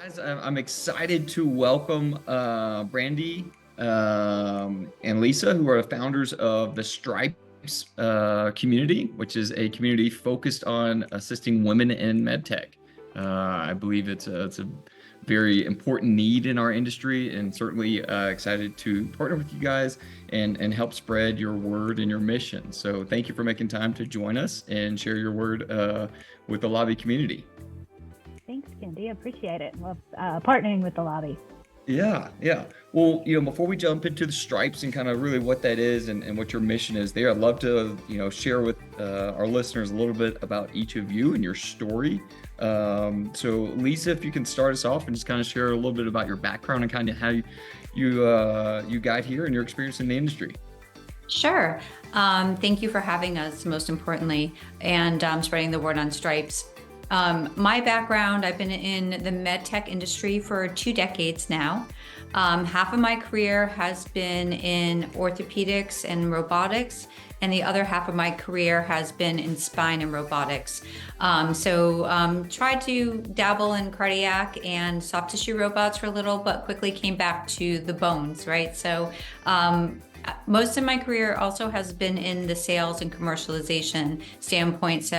Guys, I'm excited to welcome Brandy and Lisa, who are the founders of the Stripes community, which is a community focused on assisting women in medtech. I believe it's a very important need in our industry, and certainly excited to partner with you guys and help spread your word and your mission. So thank you for making time to join us and share your word with the lobby community. Thanks, Candy. I appreciate it. Love partnering with the lobby. Yeah, yeah. Well, before we jump into the stripes and kind of really what that is and what your mission is there, I'd love to, share with our listeners a little bit about each of you and your story. So, Lisa, if you can start us off and just kind of share a little bit about your background and kind of how you got here and your experience in the industry. Sure. Thank you for having us, most importantly, and spreading the word on Stripes. My background, I've been in the medtech industry for 2 decades now. Half of my career has been in orthopedics and robotics, and the other half of my career has been in spine and robotics. Tried to dabble in cardiac and soft tissue robots for a little, but quickly came back to the bones, right? Most of my career also has been in the sales and commercialization standpoint.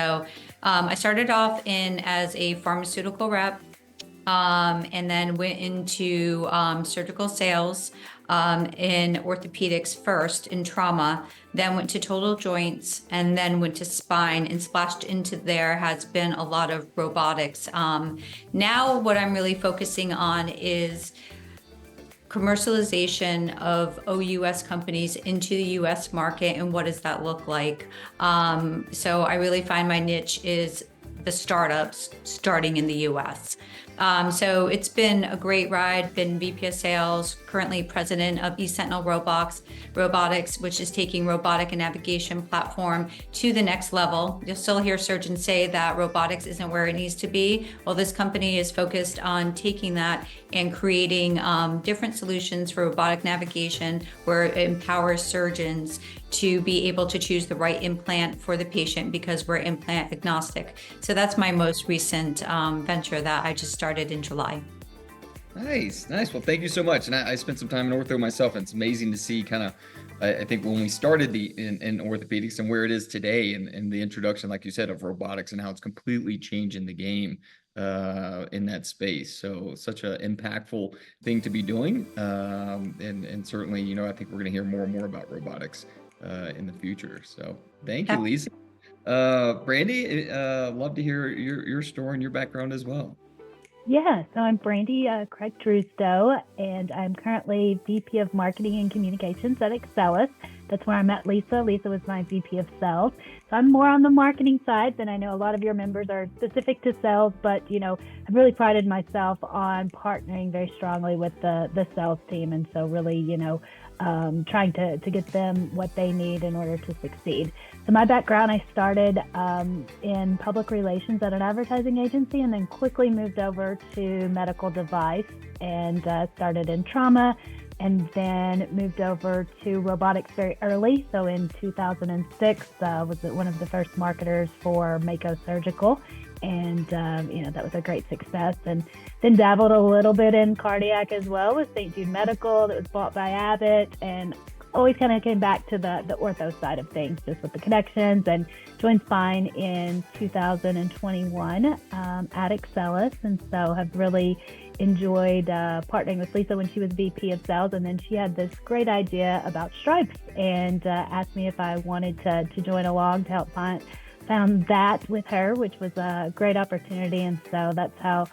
I started off as a pharmaceutical rep, and then went into surgical sales in orthopedics first, in trauma, then went to total joints, and then went to spine, and splashed into there has been a lot of robotics. Now what I'm really focusing on is commercialization of OUS companies into the US market, and what does that look like? I really find my niche is the startups starting in the US. It's been a great ride, been VP of sales, currently president of eSentinel Robotics, which is taking robotic and navigation platform to the next level. You'll still hear surgeons say that robotics isn't where it needs to be. Well, this company is focused on taking that and creating different solutions for robotic navigation, where it empowers surgeons to be able to choose the right implant for the patient, because we're implant agnostic. So that's my most recent venture that I just started in July. Nice, nice. Well, thank you so much. And I spent some time in ortho myself, and it's amazing to see kind of, I think when we started in orthopedics and where it is today, and the introduction, like you said, of robotics and how it's completely changing the game in that space. So such an impactful thing to be doing. And certainly, I think we're going to hear more and more about robotics in the future. So thank you, Lisa. Brandy, love to hear your story and your background as well. Yeah, so I'm Brandy Craig Drewstow, and I'm currently VP of Marketing and Communications at Excelis. That's where I met Lisa. Lisa was my VP of Sales. So I'm more on the marketing side than I know a lot of your members are specific to sales, but I've really prided myself on partnering very strongly with the sales team, and so really, trying to get them what they need in order to succeed. So my background, I started in public relations at an advertising agency, and then quickly moved over to medical device, and started in trauma, and then moved over to robotics very early. So in 2006, was one of the first marketers for Mako Surgical. And, that was a great success. And then dabbled a little bit in cardiac as well with St. Jude Medical, that was bought by Abbott, and always kind of came back to the ortho side of things, just with the connections, and joined Spine in 2021 at Excelis. And so have really enjoyed partnering with Lisa when she was VP of sales. And then she had this great idea about Stripes, and asked me if I wanted to join along to help found that with her, which was a great opportunity. And so that's how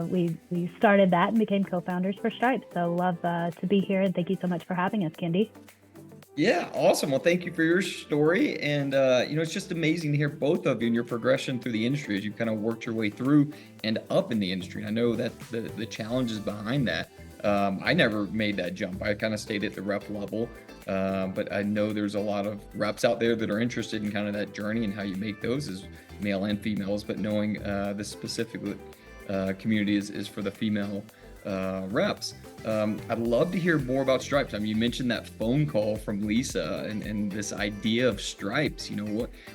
we started that and became co-founders for Stripes. So love to be here, and thank you so much for having us, Candy. Yeah, awesome. Well, thank you for your story. And, it's just amazing to hear both of you and your progression through the industry as you kind of worked your way through and up in the industry. And I know that the challenges behind that. I never made that jump. I kind of stayed at the rep level. But I know there's a lot of reps out there that are interested in kind of that journey and how you make those as male and females, but knowing this specific community is for the female reps. I'd love to hear more about Stripes. I mean, you mentioned that phone call from Lisa and this idea of Stripes.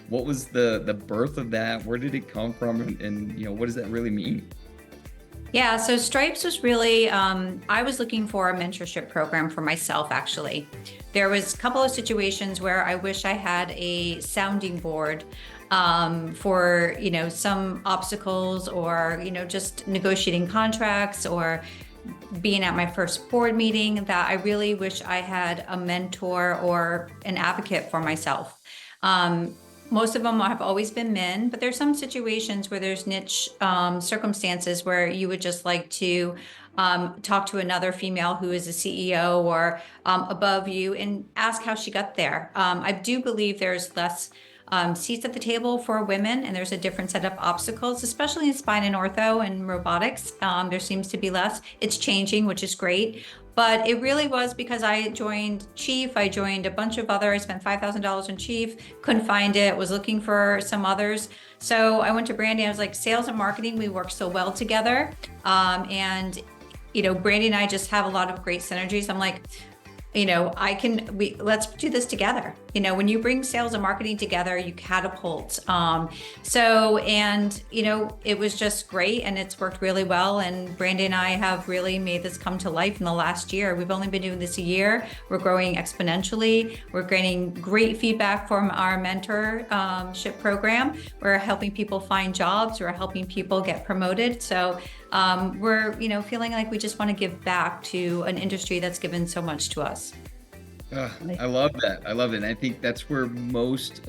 What was the birth of that? Where did it come from? And what does that really mean? Yeah, so Stripes was really, I was looking for a mentorship program for myself, actually. There was a couple of situations where I wish I had a sounding board for, some obstacles or, just negotiating contracts or being at my first board meeting, that I really wish I had a mentor or an advocate for myself. Um, Most of them have always been men, but there's some situations where there's niche circumstances where you would just like to talk to another female who is a CEO or above you and ask how she got there. I do believe there's less seats at the table for women, and there's a different set of obstacles, especially in spine and ortho and robotics. There seems to be less. It's changing, which is great. But it really was because I joined Chief. I joined a bunch of other. I spent $5,000 in Chief, couldn't find it, was looking for some others. So I went to Brandy. I was like, sales and marketing, we work so well together. Brandy and I just have a lot of great synergies. I'm like, let's do this together. When you bring sales and marketing together, you catapult. It was just great, and it's worked really well. And Brandy and I have really made this come to life in the last year. We've only been doing this a year. We're growing exponentially. We're getting great feedback from our mentorship program. We're helping people find jobs. We're helping people get promoted. So we're, feeling like we just want to give back to an industry that's given so much to us. I love that. I love it. And I think that's where most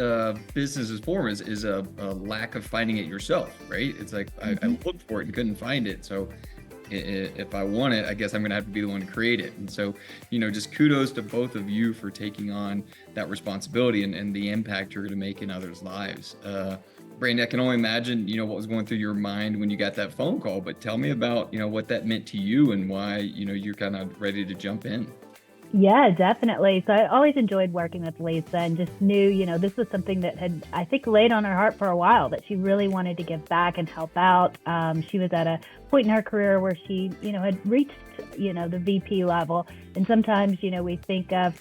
businesses form is a lack of finding it yourself, right? It's like I looked for it and couldn't find it. So if I want it, I guess I'm going to have to be the one to create it. And so, just kudos to both of you for taking on that responsibility and the impact you're going to make in others' lives. Brandy, I can only imagine, what was going through your mind when you got that phone call, but tell me about, what that meant to you and why, you're kind of ready to jump in. Yeah, definitely. So I always enjoyed working with Lisa and just knew, this was something that had, I think, laid on her heart for a while, that she really wanted to give back and help out. She was at a point in her career where she, had reached, the VP level. And sometimes, we think of,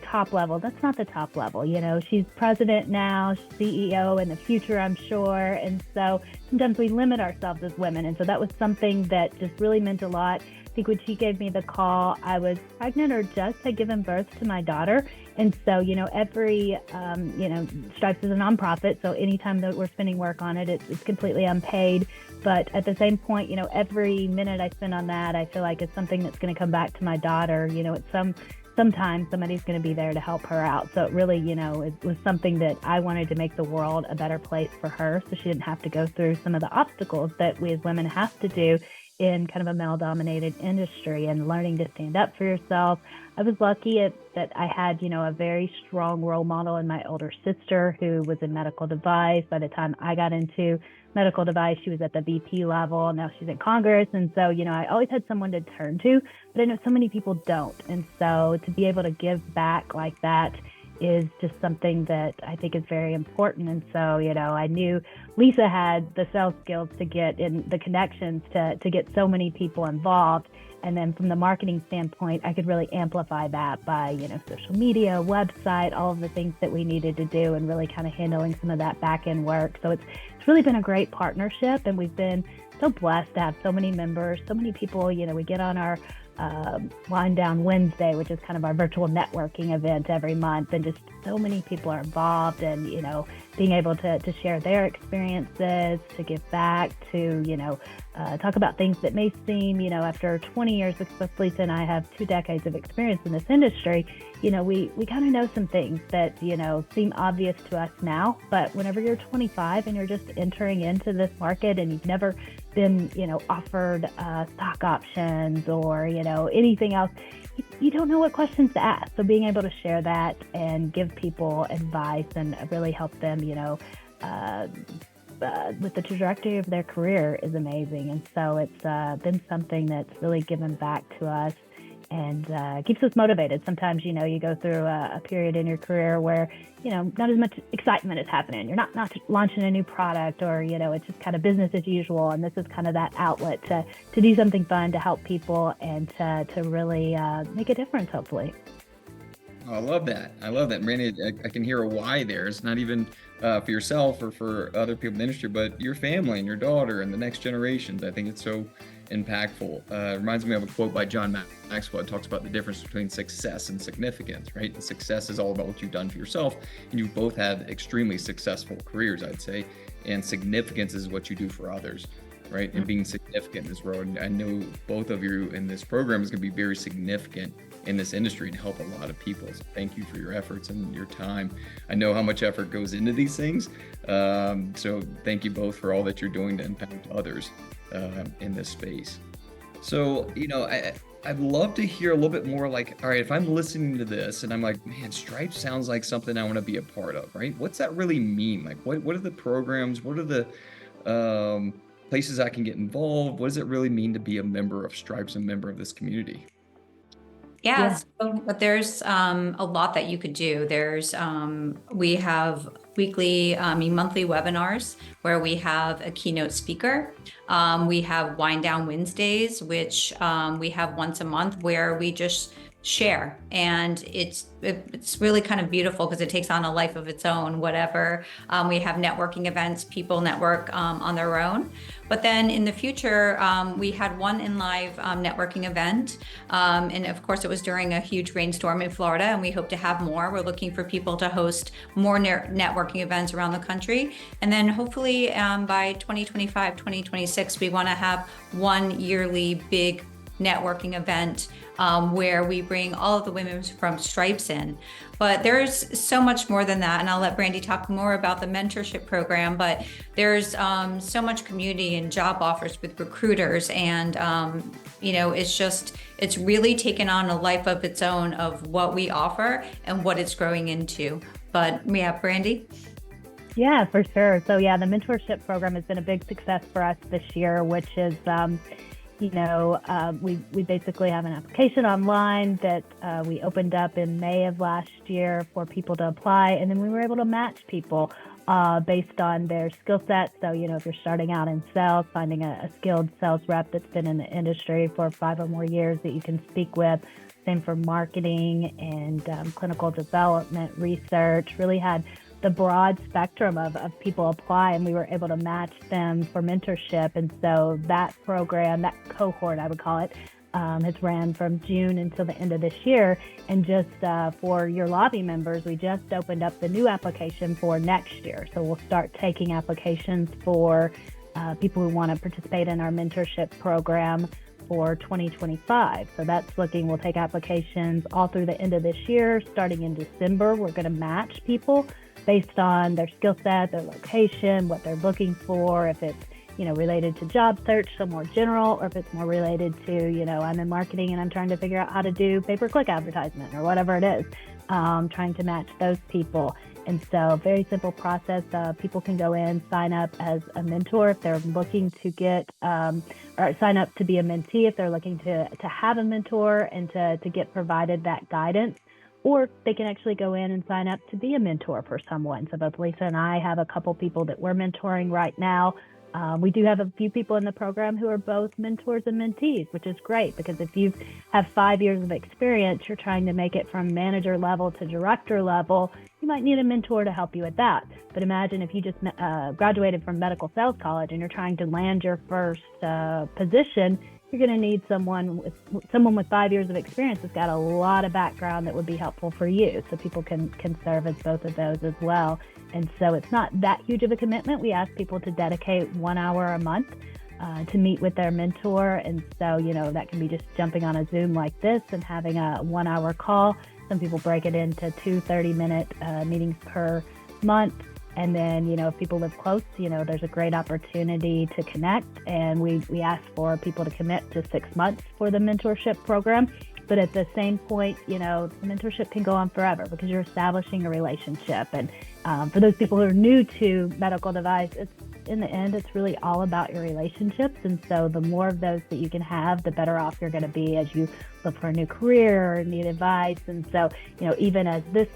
top level. That's not the top level. She's president now, CEO in the future, I'm sure. And so sometimes we limit ourselves as women. And so that was something that just really meant a lot. I think when she gave me the call, I was pregnant or just had given birth to my daughter. And so, every, Stripes is a nonprofit. So anytime that we're spending work on it, it's completely unpaid. But at the same point, every minute I spend on that, I feel like it's something that's going to come back to my daughter. Sometimes somebody's going to be there to help her out. So it really, it was something that I wanted to make the world a better place for her, so she didn't have to go through some of the obstacles that we as women have to do in kind of a male-dominated industry, and learning to stand up for yourself. I was lucky that I had, a very strong role model in my older sister who was in medical device. By the time I got into medical device, she was at the VP level. Now she's in Congress. And so, I always had someone to turn to, but I know so many people don't. And so to be able to give back like that is just something that I think is very important. And so, I knew Lisa had the sales skills to get in the connections to get so many people involved. And then from the marketing standpoint, I could really amplify that by, social media, website, all of the things that we needed to do, and really kind of handling some of that back end work. So it's really been a great partnership, and we've been so blessed to have so many members, so many people. We get on our Wind Down Wednesday, which is kind of our virtual networking event every month, and just so many people are involved, and being able to share their experiences, to give back, to talk about things that may seem, after 20 years, because Lisa and I have 2 decades of experience in this industry, we kind of know some things that seem obvious to us now, but whenever you're 25 and you're just entering into this market and you've never been offered stock options or anything else, you don't know what questions to ask. So being able to share that and give people advice and really help them with the trajectory of their career is amazing. And so it's been something that's really given back to us and keeps us motivated. Sometimes, you go through a period in your career where, not as much excitement is happening. You're not launching a new product, or, it's just kind of business as usual. And this is kind of that outlet to do something fun, to help people, and to really make a difference, hopefully. Oh, I love that. I love that, Brandy. I can hear a why there. It's not even for yourself or for other people in the industry, but your family and your daughter and the next generations. I think it's so impactful. Reminds me of a quote by John Maxwell. It talks about the difference between success and significance, right? And success is all about what you've done for yourself, and you both had extremely successful careers, I'd say. And significance is what you do for others, right? And being significant in this road. And I know both of you in this program is going to be very significant in this industry and help a lot of people. So thank you for your efforts and your time. I know how much effort goes into these things. So thank you both for all that you're doing to impact others in this space. So, I'd love to hear a little bit more like, all right, if I'm listening to this and I'm like, man, Stripes sounds like something I want to be a part of, right? What's that really mean? Like, what are the programs? What are the places I can get involved? What does it really mean to be a member of Stripes, a member of this community? Yeah, but there's a lot that you could do. We have monthly webinars where we have a keynote speaker. We have Wind Down Wednesdays, which we have once a month where we just share, and it's really kind of beautiful because it takes on a life of its own. Whatever we have networking events, people network on their own. But then in the future, we had one in live networking event, and of course it was during a huge rainstorm in Florida, and we hope to have more. We're looking for people to host more networking events around the country, and then hopefully by 2025, 2026, we want to have one yearly big networking event where we bring all of the women from Stripes in. But there's so much more than that, and I'll let Brandy talk more about the mentorship program. But there's so much community and job offers with recruiters, and it's really taken on a life of its own of what we offer and what it's growing into. But yeah, Brandy? Yeah, for sure. So yeah, the mentorship program has been a big success for us this year, which is we basically have an application online that we opened up in May of last year for people to apply, and then we were able to match people based on their skill set. So, if you're starting out in sales, finding a skilled sales rep that's been in the industry for 5 or more years that you can speak with. Same for marketing and clinical development, research. Really had the broad spectrum of people apply, and we were able to match them for mentorship. And so that program, that cohort, I would call it, has ran from June until the end of this year. And just for your lobby members, we just opened up the new application for next year. So we'll start taking applications for people who want to participate in our mentorship program for 2025. So we'll take applications all through the end of this year. Starting in December, we're going to match people based on their skill set, their location, what they're looking for, if it's, related to job search, so more general, or if it's more related to, I'm in marketing and I'm trying to figure out how to do pay-per-click advertisement or whatever it is, trying to match those people. And so very simple process. People can go in, sign up as a mentor if they're looking to get, or sign up to be a mentee if they're looking to have a mentor and to get provided that guidance. Or they can actually go in and sign up to be a mentor for someone. So both Lisa and I have a couple people that we're mentoring right now. We do have a few people in the program who are both mentors and mentees, which is great because if you have 5 years of experience, you're trying to make it from manager level to director level, you might need a mentor to help you with that. But imagine if you just graduated from medical sales college and you're trying to land your first position, you're going to need someone with 5 years of experience that's got a lot of background that would be helpful for you. So people can serve as both of those as well. And so it's not that huge of a commitment. We ask people to dedicate 1 hour a month to meet with their mentor. And so, that can be just jumping on a Zoom like this and having a 1 hour call. Some people break it into 2 30-minute meetings per month. And then, if people live close, there's a great opportunity to connect. And we ask for people to commit to 6 months for the mentorship program. But at the same point, the mentorship can go on forever because you're establishing a relationship. And for those people who are new to medical device, in the end, it's really all about your relationships. And so the more of those that you can have, the better off you're going to be as you look for a new career or need advice. And so, even as this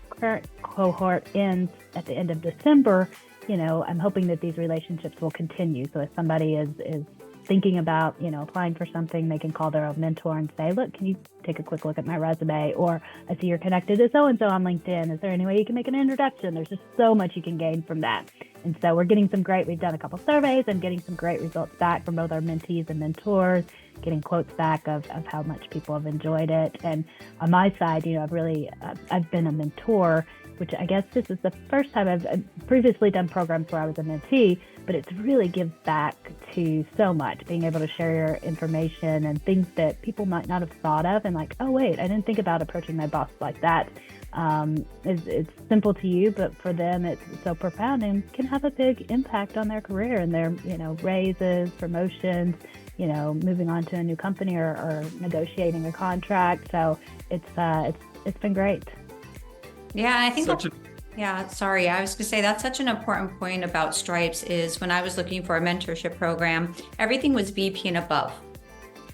current cohort ends at the end of December, I'm hoping that these relationships will continue. So if somebody is thinking about, applying for something, they can call their own mentor and say, look, can you take a quick look at my resume? Or I see you're connected to so-and-so on LinkedIn. Is there any way you can make an introduction? There's just so much you can gain from that. And so we've done a couple surveys and getting some great results back from both our mentees and mentors, getting quotes back of how much people have enjoyed it. And on my side, I've been a mentor, which I guess this is the first time I've previously done programs where I was a mentee, but it's really gives back to so much, being able to share your information and things that people might not have thought of, and like, oh wait, I didn't think about approaching my boss like that. It's simple to you, but for them it's so profound and can have a big impact on their career and their raises, promotions, moving on to a new company or negotiating a contract. So it's been great. Yeah, and I think I was going to say that's such an important point about Stripes is when I was looking for a mentorship program, everything was VP and above,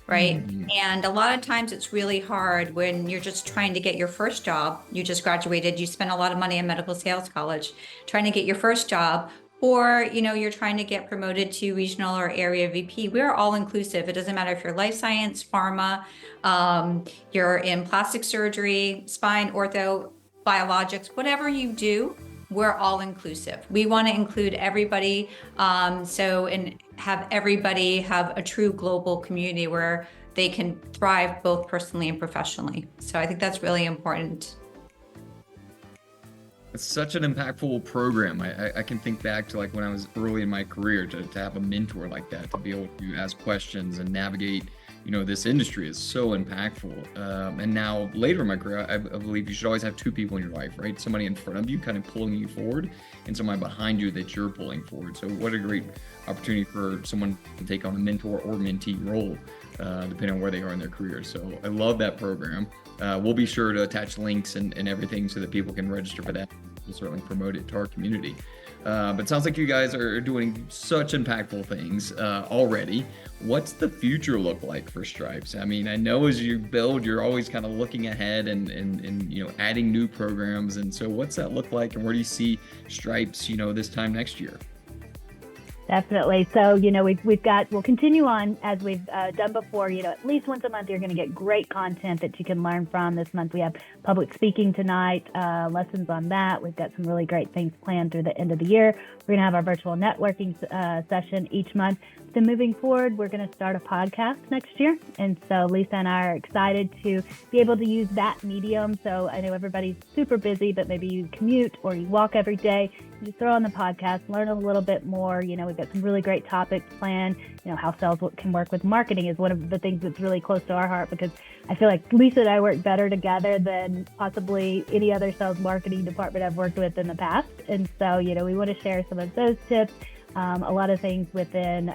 right? Mm-hmm. And a lot of times it's really hard when you're just trying to get your first job. You just graduated, you spent a lot of money in medical sales college, trying to get your first job, or you're trying to get promoted to regional or area VP. We're all inclusive. It doesn't matter if you're life science, pharma, you're in plastic surgery, spine, ortho, biologics, whatever you do, we're all inclusive. We want to include everybody, and have everybody have a true global community where they can thrive both personally and professionally. So I think that's really important. It's such an impactful program. I can think back to like when I was early in my career to have a mentor like that, to be able to ask questions and navigate this industry is so impactful. And now later in my career, I believe you should always have two people in your life, right? Somebody in front of you kind of pulling you forward and somebody behind you that you're pulling forward. So what a great opportunity for someone to take on a mentor or mentee role, depending on where they are in their career. So I love that program. We'll be sure to attach links and everything so that people can register for that. We'll certainly promote it to our community. But it sounds like you guys are doing such impactful things already. What's the future look like for Stripes? I mean, I know as you build, you're always kind of looking ahead and adding new programs. And so what's that look like, and where do you see Stripes, this time next year? Definitely. So, we'll continue on as we've done before. At least once a month, you're going to get great content that you can learn from. This month, we have public speaking tonight, lessons on that. We've got some really great things planned through the end of the year. We're going to have our virtual networking session each month. Then moving forward, we're going to start a podcast next year. And so Lisa and I are excited to be able to use that medium. So I know everybody's super busy, but maybe you commute or you walk every day. You throw on the podcast, learn a little bit more. We've got some really great topics planned. How sales can work with marketing is one of the things that's really close to our heart, because I feel like Lisa and I work better together than possibly any other sales marketing department I've worked with in the past. And so, we want to share some of those tips. A lot of things within,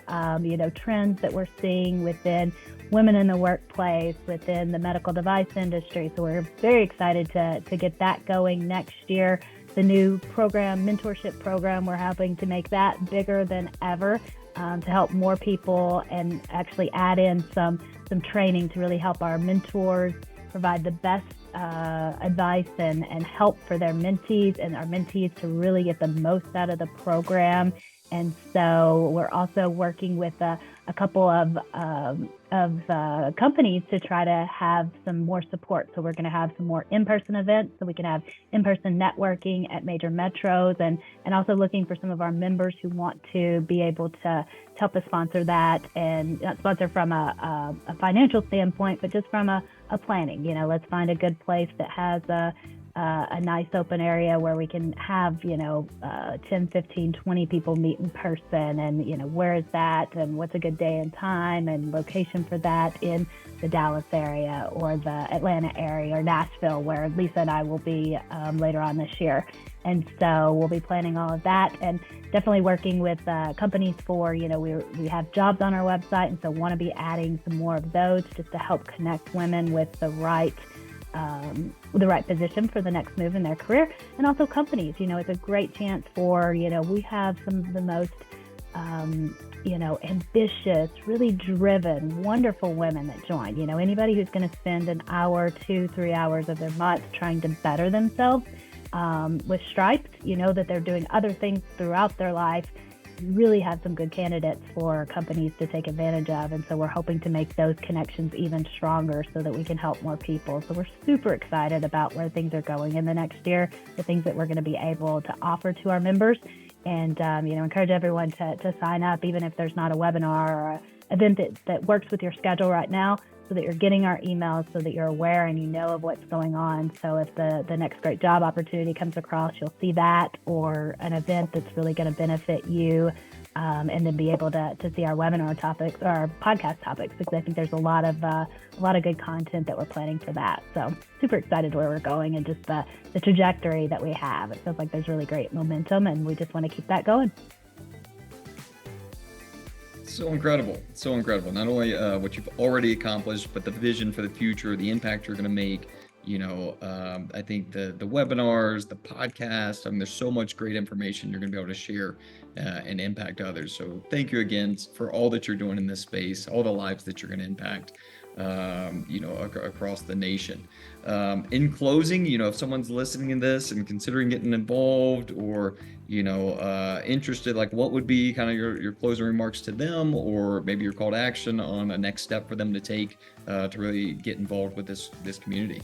trends that we're seeing within women in the workplace, within the medical device industry. So we're very excited to get that going next year. The new program, mentorship program, we're hoping to make that bigger than ever, to help more people and actually add in some training to really help our mentors provide the best advice and help for their mentees, and our mentees to really get the most out of the program. And so we're also working with a couple of companies to try to have some more support. So we're going to have some more in-person events so we can have in-person networking at major metros, and also looking for some of our members who want to be able to help us sponsor that, and not sponsor from a financial standpoint, but just from a planning. Let's find a good place that has a nice open area where we can have, 10, 15, 20 people meet in person, and, where is that, and what's a good day and time and location for that in the Dallas area or the Atlanta area or Nashville, where Lisa and I will be later on this year. And so we'll be planning all of that, and definitely working with companies for, we have jobs on our website, and so want to be adding some more of those just to help connect women with the right position for the next move in their career. And also companies, it's a great chance for, we have some of the most, ambitious, really driven, wonderful women that join. Anybody who's going to spend an hour, 2-3 hours of their month trying to better themselves with Stripes, that they're doing other things throughout their life. Really have some good candidates for companies to take advantage of. And so we're hoping to make those connections even stronger so that we can help more people. So we're super excited about where things are going in the next year, the things that we're going to be able to offer to our members. and encourage everyone to sign up, even if there's not a webinar or an event that works with your schedule right now, so that you're getting our emails, so that you're aware and you know of what's going on. So if the next great job opportunity comes across, you'll see that, or an event that's really going to benefit you, and then be able to see our webinar topics or our podcast topics, because I think there's a lot of good content that we're planning for that. So super excited where we're going and just the trajectory that we have. It feels like there's really great momentum, and we just want to keep that going. So incredible. So incredible. Not only what you've already accomplished, but the vision for the future, the impact you're going to make. I think the webinars, the podcast, there's so much great information you're going to be able to share and impact others. So thank you again for all that you're doing in this space, all the lives that you're going to impact, across the nation. In closing, if someone's listening to this and considering getting involved, or interested, like, what would be kind of your closing remarks to them, or maybe your call to action on a next step for them to take to really get involved with this community?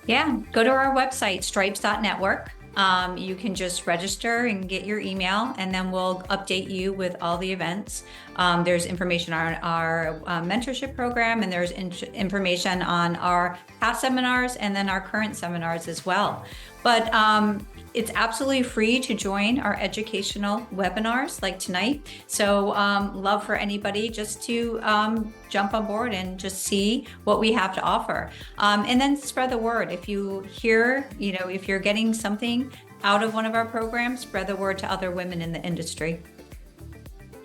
Yeah, go to our website, stripes.network. You can just register and get your email, and then we'll update you with all the events. There's information on our mentorship program, and there's information on our past seminars and then our current seminars as well. But it's absolutely free to join our educational webinars like tonight. So love for anybody just to jump on board and just see what we have to offer. And then spread the word. If you hear, if you're getting something out of one of our programs, spread the word to other women in the industry.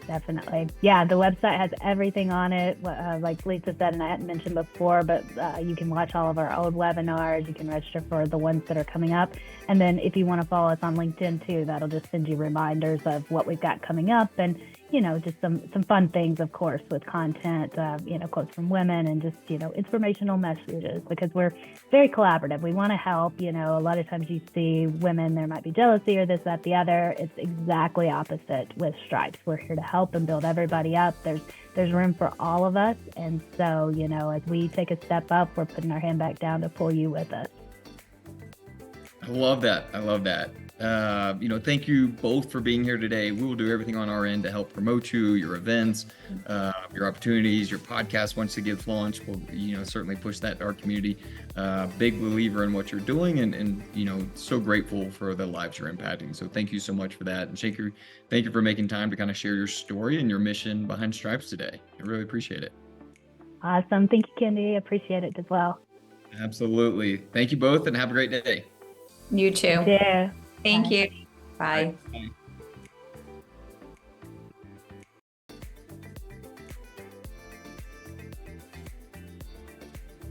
Definitely. Yeah, the website has everything on it. Like Lisa said, and I hadn't mentioned before, but you can watch all of our old webinars. You can register for the ones that are coming up. And then if you want to follow us on LinkedIn too, that'll just send you reminders of what we've got coming up. And, just some fun things, of course, with content, quotes from women, and just, informational messages, because we're very collaborative. We want to help. A lot of times you see women, there might be jealousy or this, that, the other. It's exactly opposite with Stripes. We're here to help and build everybody up. There's room for all of us. And so, as we take a step up, we're putting our hand back down to pull you with us. I love that. Thank you both for being here today. We will do everything on our end to help promote you, your events, your opportunities, your podcast. Once it gets launched, we'll, certainly push that to our community. Big believer in what you're doing, and so grateful for the lives you're impacting. So thank you so much for that. And Shaker, thank you for making time to kind of share your story and your mission behind Stripes today. I really appreciate it. Awesome. Thank you, Kendi. Appreciate it as well. Absolutely. Thank you both, and have a great day. You too. Yeah. Thank you. Bye. Bye.